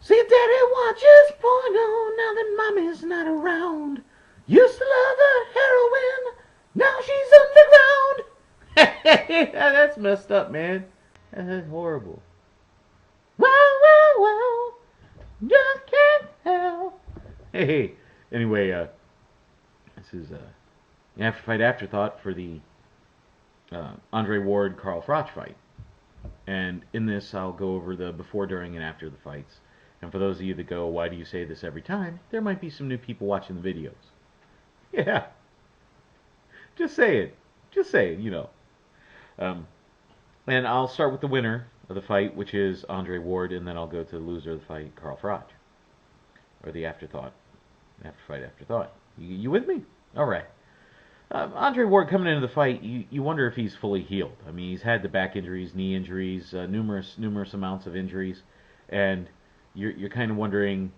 See, Daddy watches porno now that Mommy's not around. Used to love the heroin, now she's underground. That's messed up, man. That's horrible. Well, well, well, just can't tell. Hey, anyway, this is Afterfight Afterthought for the Andre Ward Carl Froch fight. And in this, I'll go over the before, during, and after the fights. And for those of you that go, why do you say this every time? There might be some new people watching the videos. Yeah. Just say it. Just say it, you know. And I'll start with the winner of the fight, which is Andre Ward, and then I'll go to the loser of the fight, Carl Froch. Or the Afterthought. Afterfight Afterthought. You with me? All right. Andre Ward coming into the fight, you wonder if he's fully healed. I mean, he's had the back injuries, knee injuries, numerous amounts of injuries, and you're kind of wondering,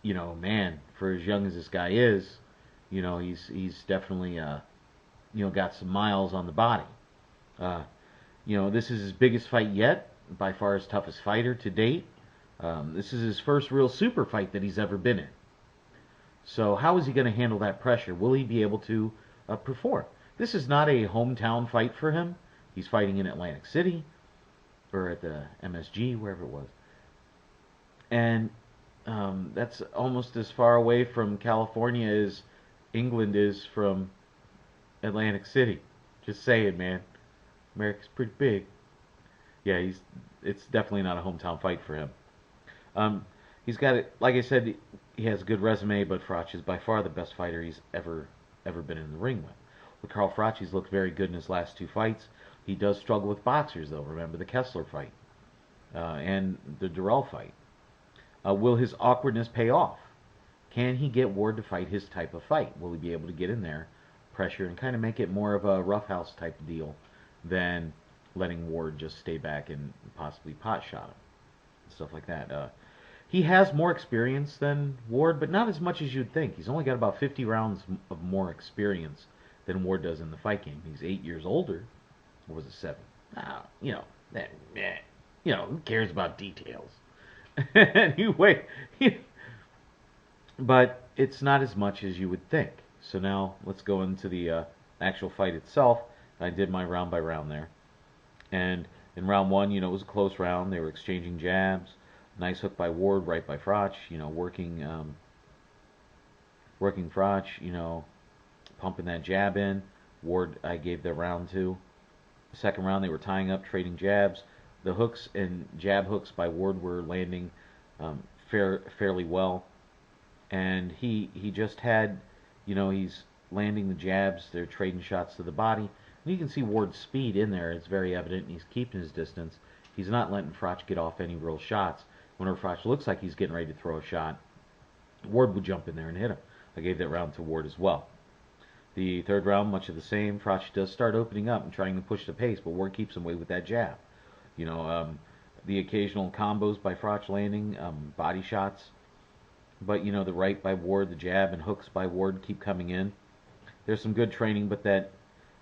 you know, man, for as young as this guy is, you know, he's definitely you know, got some miles on the body. You know, this is his biggest fight yet, by far his toughest fighter to date. This is his first real super fight that he's ever been in. So how is he going to handle that pressure? Will he be able to perform? This is not a hometown fight for him. He's fighting in Atlantic City, or at the MSG, wherever it was. And that's almost as far away from California as England is from Atlantic City. Just saying, man. America's pretty big. Yeah, it's definitely not a hometown fight for him. He's got it, like I said, he has a good resume, but Froch is by far the best fighter he's ever been in the ring with. With Carl Froch, he's looked very good in his last two fights. He does struggle with boxers, though. Remember the Kessler fight and the Durrell fight. Will his awkwardness pay off? Can he get Ward to fight his type of fight? Will he be able to get in there, pressure, and kind of make it more of a roughhouse type deal than letting Ward just stay back and possibly pot shot him? Stuff like that. He has more experience than Ward, but not as much as you'd think. He's only got about 50 rounds of more experience than Ward does in the fight game. He's 8 years older. Or was it 7? You know, you know, who cares about details? Anyway, but it's not as much as you would think. So now let's go into the actual fight itself. I did my round by round there. And in round 1, you know, it was a close round. They were exchanging jabs. Nice hook by Ward, right by Froch, you know, working Froch, you know, pumping that jab in. Ward, I gave the round to. The second round, they were tying up, trading jabs. The hooks and jab hooks by Ward were landing fairly well. And he just had, you know, he's landing the jabs. They're trading shots to the body. And you can see Ward's speed in there. It's very evident. And he's keeping his distance. He's not letting Froch get off any real shots. Whenever Froch looks like he's getting ready to throw a shot, Ward would jump in there and hit him. I gave that round to Ward as well. The third round, much of the same. Froch does start opening up and trying to push the pace, but Ward keeps him away with that jab. You know, the occasional combos by Froch landing, body shots. But, you know, the right by Ward, the jab, and hooks by Ward keep coming in. There's some good training, but that,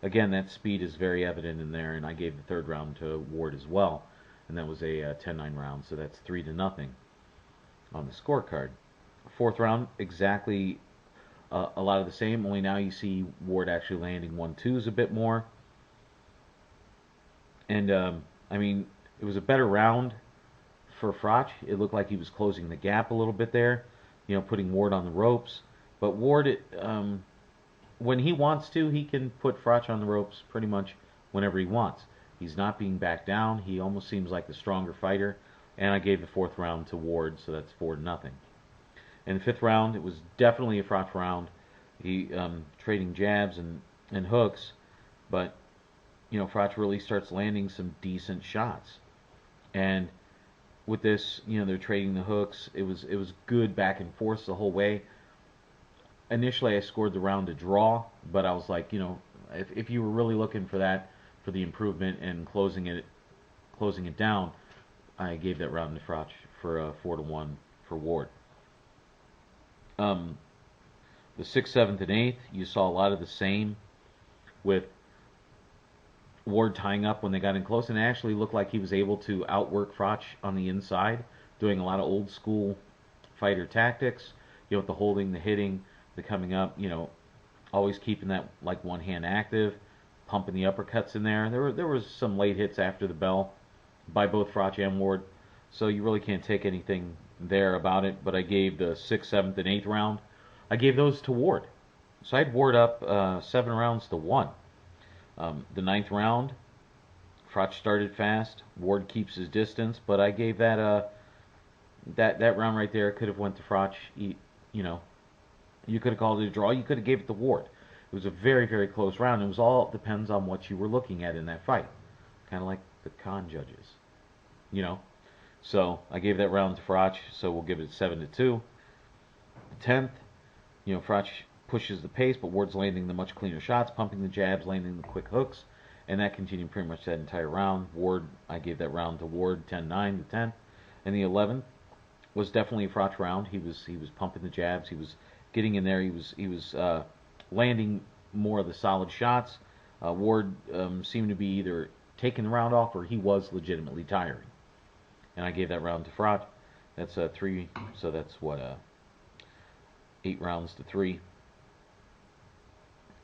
again, that speed is very evident in there, and I gave the third round to Ward as well. And that was a 10-9 round, so that's 3-0 on the scorecard. Fourth round, exactly a lot of the same, only now you see Ward actually landing 1-2s a bit more. And, I mean, it was a better round for Froch. It looked like he was closing the gap a little bit there, you know, putting Ward on the ropes. But Ward, when he wants to, he can put Froch on the ropes pretty much whenever he wants. He's not being backed down. He almost seems like the stronger fighter. And I gave the fourth round to Ward, so that's 4-0. In the fifth round, it was definitely a Froch round. He trading jabs and hooks, but you know, Froch really starts landing some decent shots. And with this, you know, they're trading the hooks. It was good back and forth the whole way. Initially, I scored the round to draw, but I was like, you know, if you were really looking for that, for the improvement and closing it down, I gave that round to Froch for 4-1 for Ward. The 6th, 7th, and 8th, you saw a lot of the same, with Ward tying up when they got in close, and it actually looked like he was able to outwork Froch on the inside, doing a lot of old school fighter tactics, you know, with the holding, the hitting, the coming up, you know, always keeping that like one hand active, pumping the uppercuts in there. There was some late hits after the bell by both Froch and Ward, so you really can't take anything there about it. But I gave the 6th, 7th, and 8th round, I gave those to Ward. So I had Ward up 7 rounds to 1. The 9th round, Froch started fast. Ward keeps his distance, but I gave that that round right there could have went to Froch. You know, you could have called it a draw. You could have gave it to Ward. It was a very, very close round. It was all depends on what you were looking at in that fight. Kind of like the con judges, you know. So I gave that round to Froch, so we'll give it 7-2. The 10th, you know, Froch pushes the pace, but Ward's landing the much cleaner shots, pumping the jabs, landing the quick hooks, and that continued pretty much that entire round. Ward, I gave that round to Ward, 10-9 to 10. And the 11th was definitely a Froch round. He was pumping the jabs. He was getting in there. He was landing more of the solid shots. Ward seemed to be either taking the round off or he was legitimately tiring. And I gave that round to Froch. That's 3. So that's what 8 rounds to 3.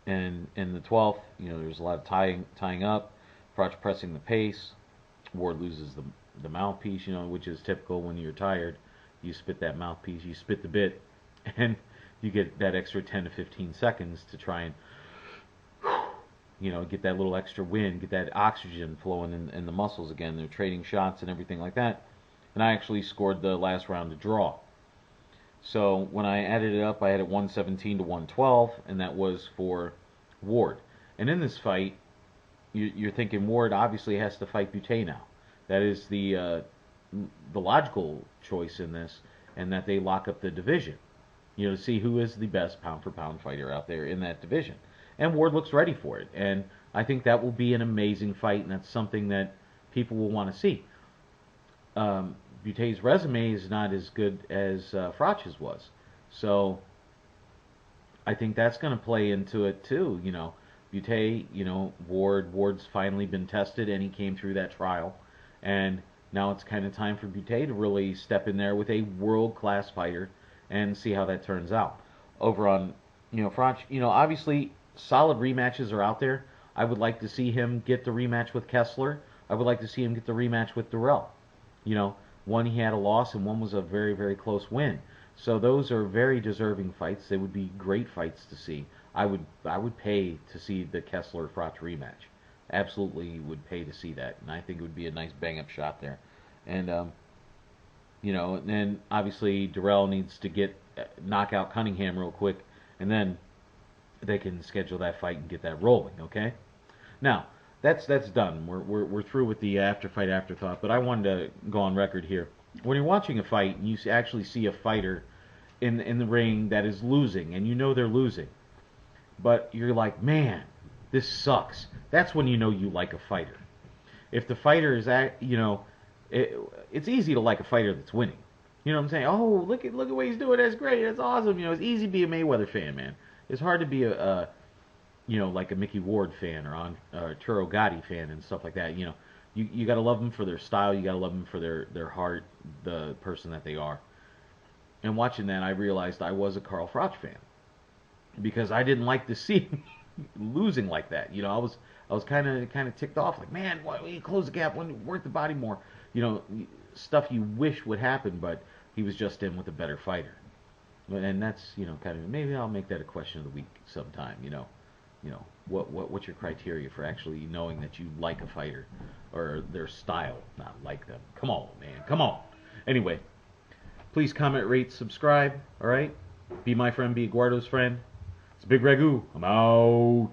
And in the 12th, you know, there's a lot of tying up. Froch pressing the pace. Ward loses the mouthpiece, you know, which is typical when you're tired. You spit that mouthpiece, you spit the bit, and you get that extra 10 to 15 seconds to try and, you know, get that little extra wind, get that oxygen flowing in the muscles again. They're trading shots and everything like that. And I actually scored the last round to draw. So when I added it up, I had it 117 to 112, and that was for Ward. And in this fight, you're thinking Ward obviously has to fight Butte now. That is the logical choice in this, and that they lock up the division, you know, to see who is the best pound-for-pound fighter out there in that division. And Ward looks ready for it, and I think that will be an amazing fight, and that's something that people will want to see. Butte's resume is not as good as Froch's was, so I think that's going to play into it too. You know, Butte, you know, Ward's finally been tested, and he came through that trial, and now it's kind of time for Butte to really step in there with a world-class fighter and see how that turns out. Over on, you know, Froch, you know, obviously solid rematches are out there. I would like to see him get the rematch with Kessler. I would like to see him get the rematch with Durrell. You know, one he had a loss and one was a very, very close win. So those are very deserving fights. They would be great fights to see. I would pay to see the Kessler-Froch rematch. Absolutely would pay to see that, and I think it would be a nice bang-up shot there. And you know, and then obviously Durrell needs to knock out Cunningham real quick, and then they can schedule that fight and get that rolling. Okay, now that's done. We're through with the afterthought. But I wanted to go on record here. When you're watching a fight and you actually see a fighter in the ring that is losing, and you know they're losing, but you're like, man, this sucks. That's when you know you like a fighter. If the fighter is you know, it's easy to like a fighter that's winning. You know what I'm saying? Oh, look at what he's doing. That's great. That's awesome. You know, it's easy to be a Mayweather fan, man. It's hard to be you know, like a Mickey Ward fan or Arturo Gatti fan and stuff like that. You know, you got to love them for their style. You got to love them for their heart, the person that they are. And watching that, I realized I was a Carl Froch fan because I didn't like to see him losing like that. You know, I was kind of ticked off. Like, man, why you close the gap? When work the body more? You know, stuff you wish would happen, but he was just in with a better fighter. And that's, you know, kind of, maybe I'll make that a question of the week sometime. You know, what's your criteria for actually knowing that you like a fighter or their style, not like them? Come on, man, come on. Anyway, please comment, rate, subscribe. All right, be my friend, be Eduardo's friend. It's Bigragu. I'm out.